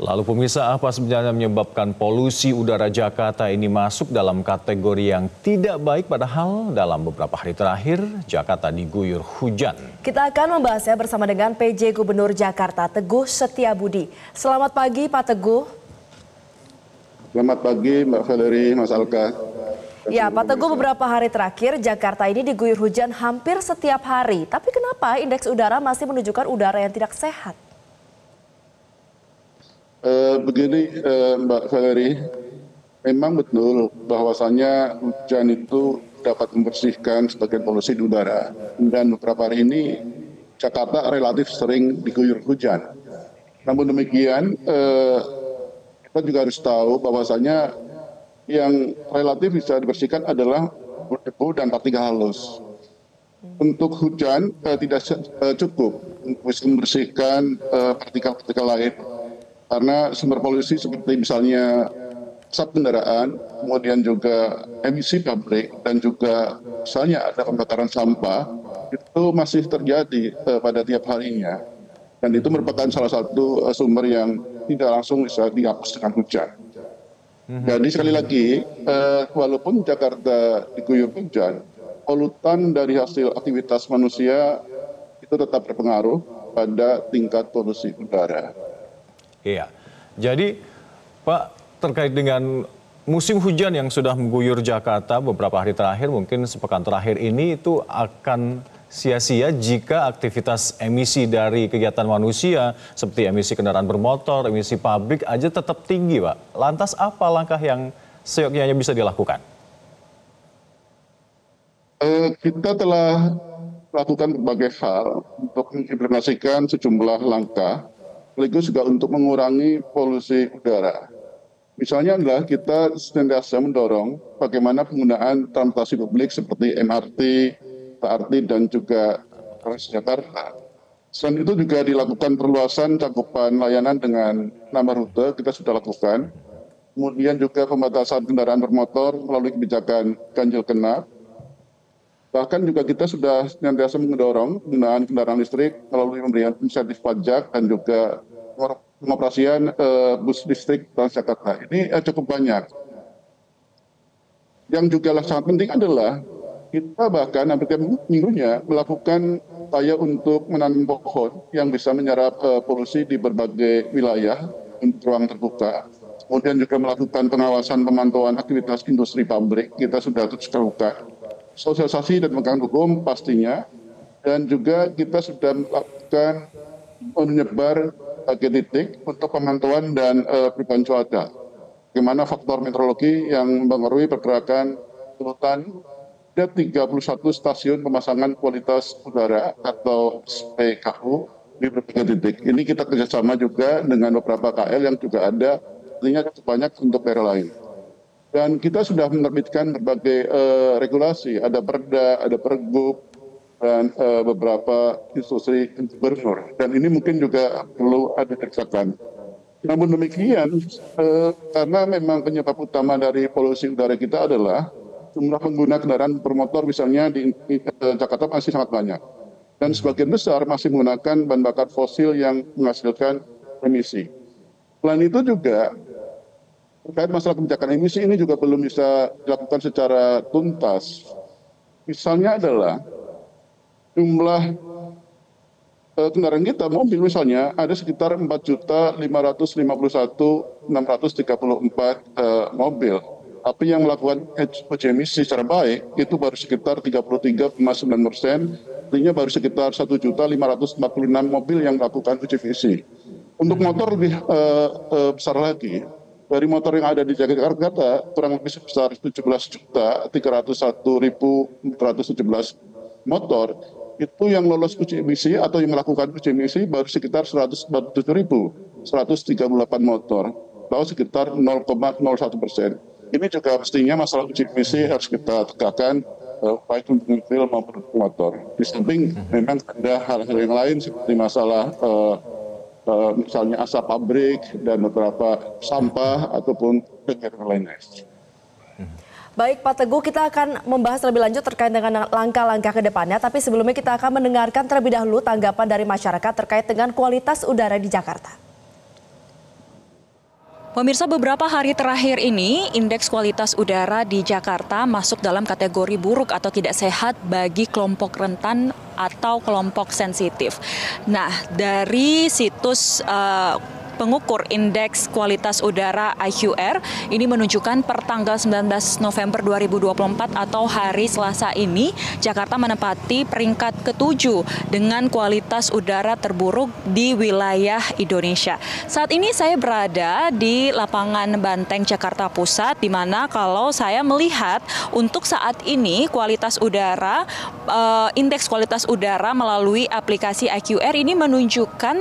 Lalu pemirsa, apa sebenarnya menyebabkan polusi udara Jakarta ini masuk dalam kategori yang tidak baik, padahal dalam beberapa hari terakhir Jakarta diguyur hujan. Kita akan membahasnya bersama dengan PJ Gubernur Jakarta Teguh Setiabudi. Selamat pagi Pak Teguh. Selamat pagi Mbak Valerie, Mas Alka. Ya Pak Teguh, beberapa hari terakhir Jakarta ini diguyur hujan hampir setiap hari. Tapi kenapa indeks udara masih menunjukkan udara yang tidak sehat? Begini Mbak Valerie, memang betul bahwasannya hujan itu dapat membersihkan sebagian polusi di udara. Dan beberapa hari ini Jakarta relatif sering diguyur hujan. Namun demikian kita juga harus tahu bahwasannya yang relatif bisa dibersihkan adalah debu dan partikel halus. Untuk hujan tidak cukup untuk bisa membersihkan partikel-partikel lain. Karena sumber polusi seperti misalnya asap kendaraan, kemudian juga emisi pabrik, dan juga misalnya ada pembakaran sampah, itu masih terjadi pada tiap harinya. Dan itu merupakan salah satu sumber yang tidak langsung bisa dihapus dengan hujan. Jadi sekali lagi, walaupun Jakarta diguyur hujan, polutan dari hasil aktivitas manusia itu tetap berpengaruh pada tingkat polusi udara. Iya, jadi Pak, terkait dengan musim hujan yang sudah mengguyur Jakarta beberapa hari terakhir, mungkin sepekan terakhir ini itu akan sia-sia jika aktivitas emisi dari kegiatan manusia seperti emisi kendaraan bermotor, emisi pabrik aja tetap tinggi, Pak. Lantas apa langkah yang seyogyanya bisa dilakukan? Kita telah melakukan berbagai hal untuk mengimplementasikan sejumlah langkah, sekaligus juga untuk mengurangi polusi udara. Misalnya adalah kita senantiasa mendorong bagaimana penggunaan transportasi publik seperti MRT, LRT, dan juga Transjakarta. Selain itu juga dilakukan perluasan cakupan layanan dengan nambah rute, kita sudah lakukan. Kemudian juga pembatasan kendaraan bermotor melalui kebijakan ganjil genap. Bahkan juga kita sudah senantiasa mendorong penggunaan kendaraan listrik melalui pemberian insentif pajak dan juga pengoperasian bus listrik Transjakarta. Ini cukup banyak. Yang juga sangat penting adalah kita bahkan hampir tiap minggunya melakukan upaya untuk menanam pohon yang bisa menyerap polusi di berbagai wilayah untuk ruang terbuka. Kemudian juga melakukan pengawasan pemantauan aktivitas industri pabrik, kita sudah terus lakukan. Sosialisasi dan penegakan hukum pastinya, dan juga kita sudah melakukan menyebar bagi titik untuk pemantauan dan perubahan cuaca. Bagaimana faktor meteorologi yang mempengaruhi pergerakan polutan. Ada 31 stasiun pemasangan kualitas udara atau SPKU di berbagai titik. Ini kita kerjasama juga dengan beberapa KL yang juga ada, artinya cukup banyak untuk daerah lain. Dan kita sudah menerbitkan berbagai regulasi, ada Perda, ada Pergub, dan beberapa instruksi gubernur. Dan ini mungkin juga perlu ada kerjakan. Namun demikian, karena memang penyebab utama dari polusi udara kita adalah jumlah pengguna kendaraan bermotor misalnya di Jakarta masih sangat banyak. Dan sebagian besar masih menggunakan bahan bakar fosil yang menghasilkan emisi. Selain itu juga, terkait masalah kebijakan emisi ini juga belum bisa dilakukan secara tuntas. Misalnya adalah jumlah kendaraan kita, mobil misalnya, ada sekitar 4.551.634 mobil. Tapi yang melakukan uji emisi secara baik itu baru sekitar 33,9%, artinya baru sekitar 1.546 mobil yang melakukan uji emisi. Untuk motor lebih besar lagi, dari motor yang ada di Jakarta kurang lebih sebesar 17.301.417 motor, itu yang lolos uji emisi atau yang melakukan uji emisi baru sekitar 147.138 motor, atau sekitar 0,01%. Ini juga mestinya masalah uji emisi harus kita tegakkan baik untuk mobil maupun motor. Di samping memang ada hal-hal yang lain seperti masalah misalnya asap pabrik dan beberapa sampah ataupun kegiatan lainnya. Baik Pak Teguh, kita akan membahas lebih lanjut terkait dengan langkah-langkah ke depannya. Tapi sebelumnya kita akan mendengarkan terlebih dahulu tanggapan dari masyarakat terkait dengan kualitas udara di Jakarta. Pemirsa, beberapa hari terakhir ini indeks kualitas udara di Jakarta masuk dalam kategori buruk atau tidak sehat bagi kelompok rentan atau kelompok sensitif. Nah, dari situs pengukur indeks kualitas udara IQR ini menunjukkan per tanggal 19 November 2024 atau hari Selasa ini Jakarta menempati peringkat ke-7 dengan kualitas udara terburuk di wilayah Indonesia. Saat ini saya berada di lapangan Banteng Jakarta Pusat, di mana kalau saya melihat untuk saat ini kualitas udara, indeks kualitas udara melalui aplikasi IQR ini menunjukkan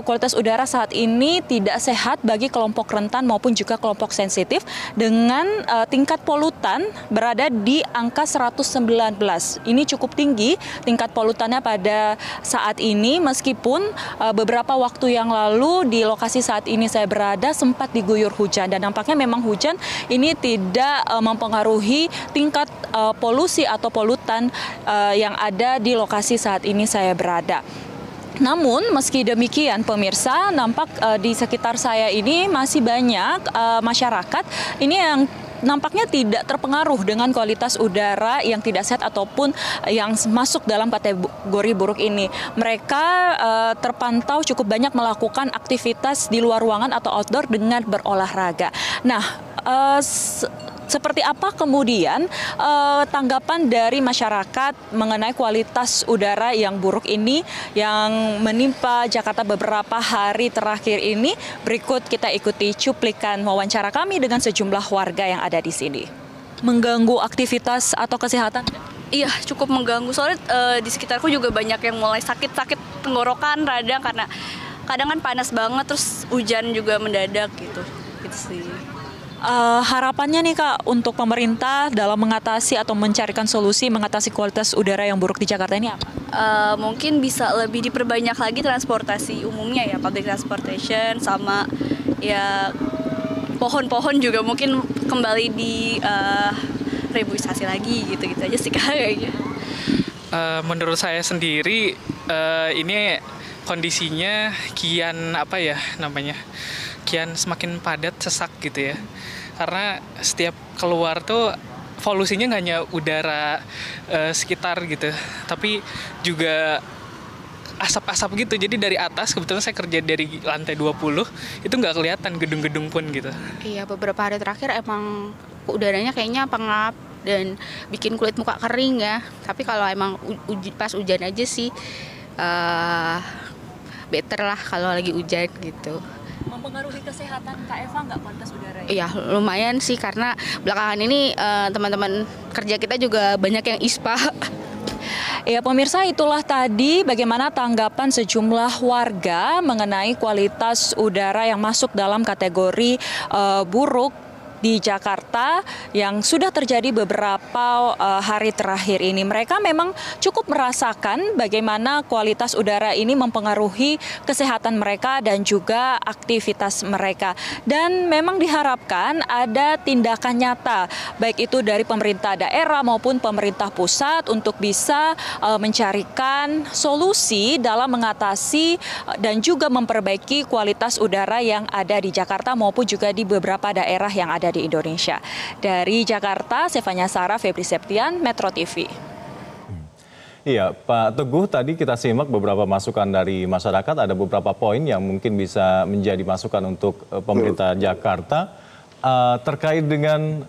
kualitas udara saat ini tidak sehat bagi kelompok rentan maupun juga kelompok sensitif dengan tingkat polutan berada di angka 119. Ini cukup tinggi tingkat polutannya pada saat ini, meskipun beberapa waktu yang lalu di lokasi saat ini saya berada sempat diguyur hujan dan nampaknya memang hujan ini tidak mempengaruhi tingkat polusi atau polutan yang ada di lokasi saat ini saya berada. Namun meski demikian pemirsa, nampak di sekitar saya ini masih banyak masyarakat ini yang nampaknya tidak terpengaruh dengan kualitas udara yang tidak sehat ataupun yang masuk dalam kategori buruk ini. Mereka terpantau cukup banyak melakukan aktivitas di luar ruangan atau outdoor dengan berolahraga. Nah, seperti apa kemudian tanggapan dari masyarakat mengenai kualitas udara yang buruk ini yang menimpa Jakarta beberapa hari terakhir ini? Berikut kita ikuti cuplikan wawancara kami dengan sejumlah warga yang ada di sini. Mengganggu aktivitas atau kesehatan? Iya, cukup mengganggu. Soalnya di sekitarku juga banyak yang mulai sakit-sakit tenggorokan radang karena kadang kan panas banget, terus hujan juga mendadak gitu sih. Harapannya nih Kak untuk pemerintah dalam mengatasi atau mencarikan solusi mengatasi kualitas udara yang buruk di Jakarta ini apa? Mungkin bisa lebih diperbanyak lagi transportasi umumnya ya, public transportation, sama ya pohon-pohon juga mungkin kembali di reboisasi lagi gitu-gitu aja sih kayaknya. Menurut saya sendiri ini kondisinya kian kian semakin padat, sesak gitu ya. Karena setiap keluar tuh polusinya nggak hanya udara sekitar gitu, tapi juga asap-asap gitu. Jadi dari atas, kebetulan saya kerja dari lantai 20, itu nggak kelihatan gedung-gedung pun gitu. Iya, beberapa hari terakhir emang udaranya kayaknya pengap dan bikin kulit muka kering ya. Tapi kalau emang pas hujan aja sih better lah kalau lagi hujan gitu. Mempengaruhi kesehatan Kak Eva nggak kualitas udara? Iya, lumayan sih karena belakangan ini teman-teman kerja kita juga banyak yang ISPA. Ya pemirsa, itulah tadi bagaimana tanggapan sejumlah warga mengenai kualitas udara yang masuk dalam kategori buruk di Jakarta yang sudah terjadi beberapa hari terakhir ini. Mereka memang cukup merasakan bagaimana kualitas udara ini mempengaruhi kesehatan mereka dan juga aktivitas mereka. Dan memang diharapkan ada tindakan nyata, baik itu dari pemerintah daerah maupun pemerintah pusat untuk bisa mencarikan solusi dalam mengatasi dan juga memperbaiki kualitas udara yang ada di Jakarta maupun juga di beberapa daerah yang ada di Indonesia. Dari Jakarta, Stefania Sarah, Febri Septian, Metro TV. Iya, Pak Teguh, tadi kita simak beberapa masukan dari masyarakat, ada beberapa poin yang mungkin bisa menjadi masukan untuk pemerintah Jakarta terkait dengan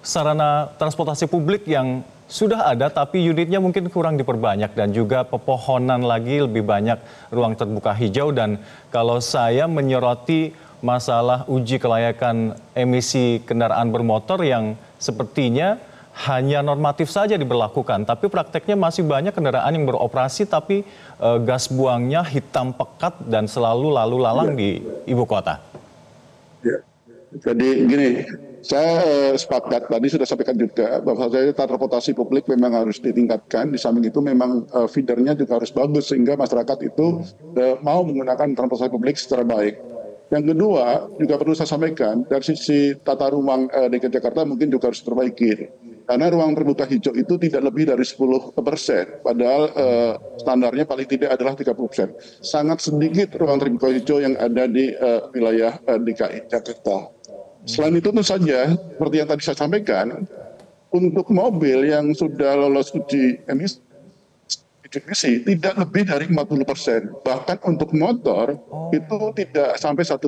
sarana transportasi publik yang sudah ada tapi unitnya mungkin kurang diperbanyak dan juga pepohonan lagi lebih banyak ruang terbuka hijau. Dan kalau saya menyoroti masalah uji kelayakan emisi kendaraan bermotor yang sepertinya hanya normatif saja diberlakukan, tapi prakteknya masih banyak kendaraan yang beroperasi tapi gas buangnya hitam pekat dan selalu lalu lalang di ibu kota. Ya. Jadi gini, saya sepakat tadi sudah sampaikan juga bahwa transportasi publik memang harus ditingkatkan. Di samping itu memang feedernya juga harus bagus sehingga masyarakat itu mau menggunakan transportasi publik secara baik. Yang kedua juga perlu saya sampaikan dari sisi tata ruang DKI Jakarta mungkin juga harus diperbaiki. Karena ruang terbuka hijau itu tidak lebih dari 10%, padahal standarnya paling tidak adalah 30%. Sangat sedikit ruang terbuka hijau yang ada di wilayah DKI Jakarta. Selain itu tentu saja, seperti yang tadi saya sampaikan, untuk mobil yang sudah lolos uji emisi tidak lebih dari 40%. Bahkan untuk motor itu tidak sampai 1%.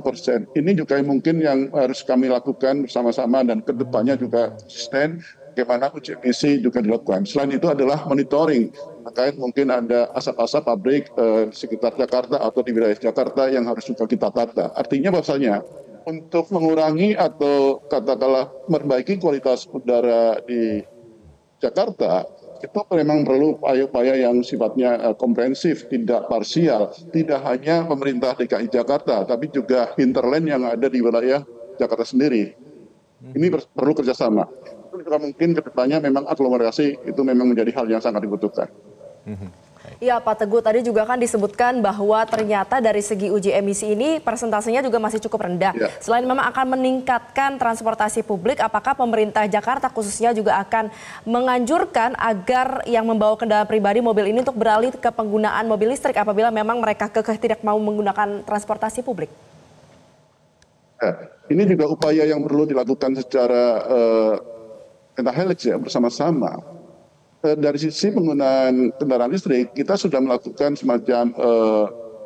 Ini juga mungkin yang harus kami lakukan bersama-sama dan kedepannya juga konsisten bagaimana uji emisi juga dilakukan. Selain itu adalah monitoring terkait mungkin ada asap-asap pabrik di sekitar Jakarta atau di wilayah Jakarta yang harus juga kita tata. Artinya bahwasanya untuk mengurangi atau katakanlah memperbaiki kualitas udara di Jakarta, itu memang perlu upaya-upaya yang sifatnya komprehensif, tidak parsial, tidak hanya pemerintah DKI Jakarta, tapi juga hinterland yang ada di wilayah Jakarta sendiri. Ini perlu kerjasama. Itu juga mungkin kedepannya memang aglomerasi itu memang menjadi hal yang sangat dibutuhkan. Ya Pak Teguh, tadi juga kan disebutkan bahwa ternyata dari segi uji emisi ini persentasenya juga masih cukup rendah. Ya. Selain memang akan meningkatkan transportasi publik, apakah pemerintah Jakarta khususnya juga akan menganjurkan agar yang membawa kendaraan pribadi mobil ini untuk beralih ke penggunaan mobil listrik apabila memang mereka kekeh tidak mau menggunakan transportasi publik? Ini juga upaya yang perlu dilakukan secara pentahelix ya, bersama-sama. Dari sisi penggunaan kendaraan listrik, kita sudah melakukan semacam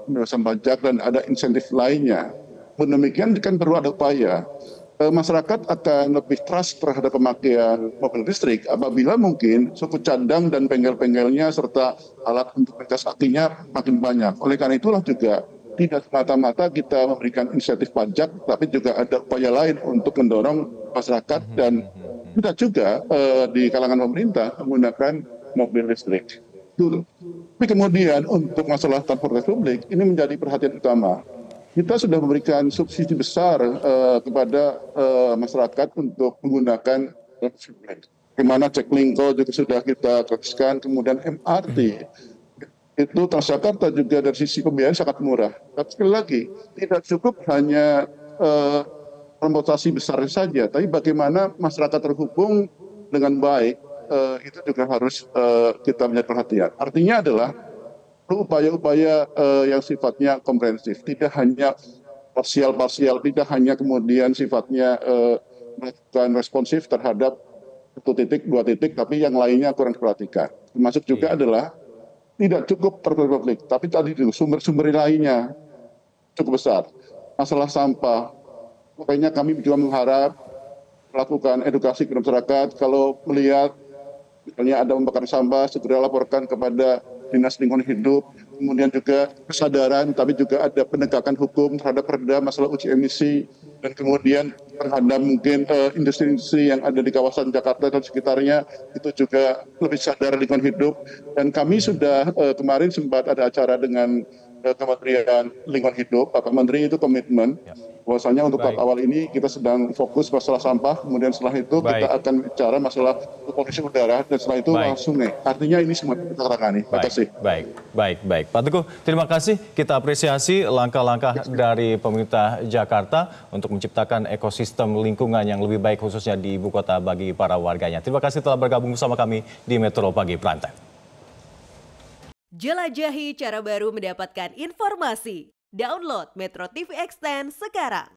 pembebasan pajak dan ada insentif lainnya. Demikian kan perlu ada upaya. Masyarakat akan lebih trust terhadap pemakaian mobil listrik apabila mungkin suku cadang dan bengkel-bengkelnya serta alat untuk ngecas akinya makin banyak. Oleh karena itulah juga tidak semata-mata kita memberikan insentif pajak, tapi juga ada upaya lain untuk mendorong masyarakat dan kita juga di kalangan pemerintah menggunakan mobil listrik. Tapi kemudian untuk masalah transportasi publik ini menjadi perhatian utama. Kita sudah memberikan subsidi besar kepada masyarakat untuk menggunakan transportasi publik. Bagaimana Jaklingko juga sudah kita gratiskan, kemudian MRT itu Transjakarta juga dari sisi pembiayaan sangat murah. Tapi sekali lagi tidak cukup hanya transportasi besar saja, tapi bagaimana masyarakat terhubung dengan baik itu juga harus kita menjadi perhatian. Artinya adalah perlu upaya-upaya yang sifatnya komprehensif, tidak hanya parsial-parsial, tidak hanya kemudian sifatnya melakukan responsif terhadap satu titik, dua titik, tapi yang lainnya kurang diperhatikan. Termasuk juga adalah tidak cukup transportasi publik, tapi tadi itu sumber-sumber lainnya cukup besar. Masalah sampah. Makanya kami juga mengharap melakukan edukasi ke masyarakat. Kalau melihat misalnya ada pembakaran sampah, segera laporkan kepada Dinas Lingkungan Hidup. Kemudian juga kesadaran, tapi juga ada penegakan hukum terhadap perda masalah uji emisi. Dan kemudian terhadap mungkin industri-industri yang ada di kawasan Jakarta dan sekitarnya, itu juga lebih sadar lingkungan hidup. Dan kami sudah kemarin sempat ada acara dengan Kementerian Lingkungan Hidup. Pak Menteri itu komitmen bahwasanya untuk tahap awal ini kita sedang fokus masalah sampah, kemudian setelah itu kita akan bicara masalah polusi udara, dan setelah itu sungai. Artinya ini semua kita tangani. Terima kasih. Baik. Pak Teguh, terima kasih. Kita apresiasi langkah-langkah dari pemerintah Jakarta untuk menciptakan ekosistem lingkungan yang lebih baik khususnya di ibu kota bagi para warganya. Terima kasih telah bergabung bersama kami di Metro Pagi Prime Time. Jelajahi cara baru mendapatkan informasi. Download Metro TV Extend sekarang.